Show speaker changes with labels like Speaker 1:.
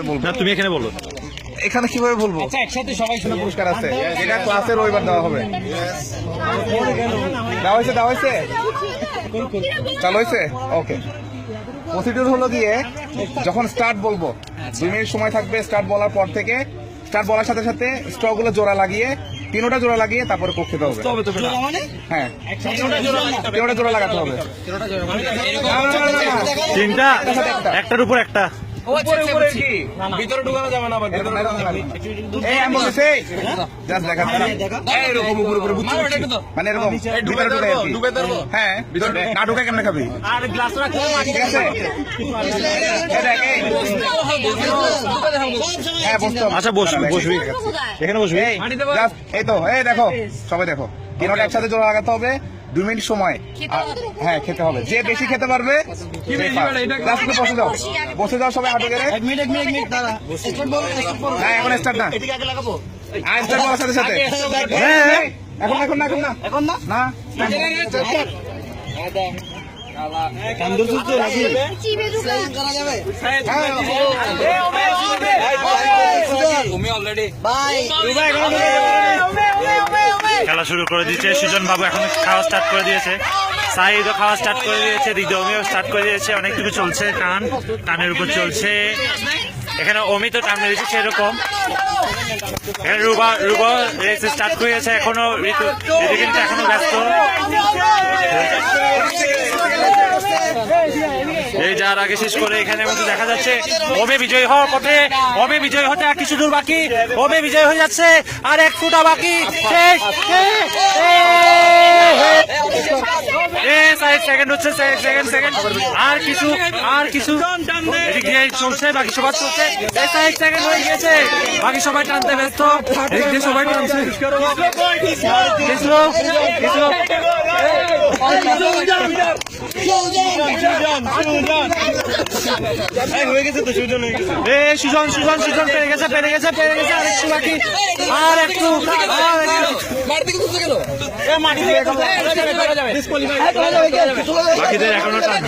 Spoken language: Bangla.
Speaker 1: বলবো।
Speaker 2: না তুমি এখানে বলো।
Speaker 1: এখানে কিভাবে বলবো?
Speaker 3: আচ্ছা একসাথে সবাই শুনে
Speaker 1: পুরস্কার আছে, যেটা ক্লাসে রবিবার দেওয়া হবে। দেওয়া হয়েছে চালু হয়েছে। ওকে, প্রসিডিউর হলো গিয়ে যখন স্টার্ট বলবো 2 মিনিট সময় থাকবে। স্টার্ট বলার পর থেকে স্টার্ট বলার সাথে সাথে স্ট্র গুলো জোড়া লাগিয়ে 3টা জোড়া লাগিয়ে তারপরে কোক খেতে হবে। হ্যাঁ, 3টা জোড়া লাগাতে হবে।
Speaker 2: 3টা, একটার উপর একটা।
Speaker 3: ভিতরে ঢুকানো যাবে না,
Speaker 1: এই আমি বলছি জাস্ট দেখাচ্ছি এরকম উপরে উপরে মানে এরকম ভিতরে ঢুকে আর কি। হ্যাঁ, ভিতরে না ঢুকে কেমনে খাবি?
Speaker 3: আর গ্লাস রাখতে
Speaker 1: ঠিক আছে, এই দেখ হ্যাঁ বসতে হবে।
Speaker 2: আচ্ছা বসবি এখানে বসবি।
Speaker 1: জাস্ট এই তো, এই দেখো সবাই দেখো, 3টা একসাথে জোড়া লাগাতে হবে। 2 মিনিট সময়। হ্যাঁ, খেতে হবে। যে বেশি খেতে পারবে বসে যাও সবাই হাঁটু গেলে। না এখন স্টার্ট না, স্টার্ট বলার সাথে সাথে এখন না
Speaker 2: খেলা শুরু করে দিয়েছে সুজন বাবু, এখন খাওয়া স্টার্ট করে দিয়েছে। সাহিদও খাওয়া স্টার্ট করে দিয়েছে, হৃদয়ও স্টার্ট করে দিয়েছে। অনেকটুকু চলছে, টানের উপর চলছে। এখানে অমিত টান মেরেছে সেরকম। এখানে রুবা রেস স্টার্ট করেছে, এখনো ঋতু কিন্তু এখনো ব্যস্ত। এই যার আগে শেষ করে এখানে মধ্যে দেখা যাচ্ছে ওবে বিজয়ী হওয়ার পথে। ওবে বিজয়ী হতে আর কিছু দূর বাকি, ওবে বিজয়ী হয়ে যাচ্ছে, আর এক ফুটা বাকি। সেকেন্ড হচ্ছে, সেকেন্ড আর কিছু এদিক দিয়ে চলছে, বাকি সবার চলছে। সেকেন্ড হয়ে গিয়েছে, বাকি সবাই টানতে ব্যস্ত। এদিক দিয়ে সবাই টানছে। সুজন পেরে গেছে আরেকটু বাকি, আর একটু বাকিদের এখনো টান।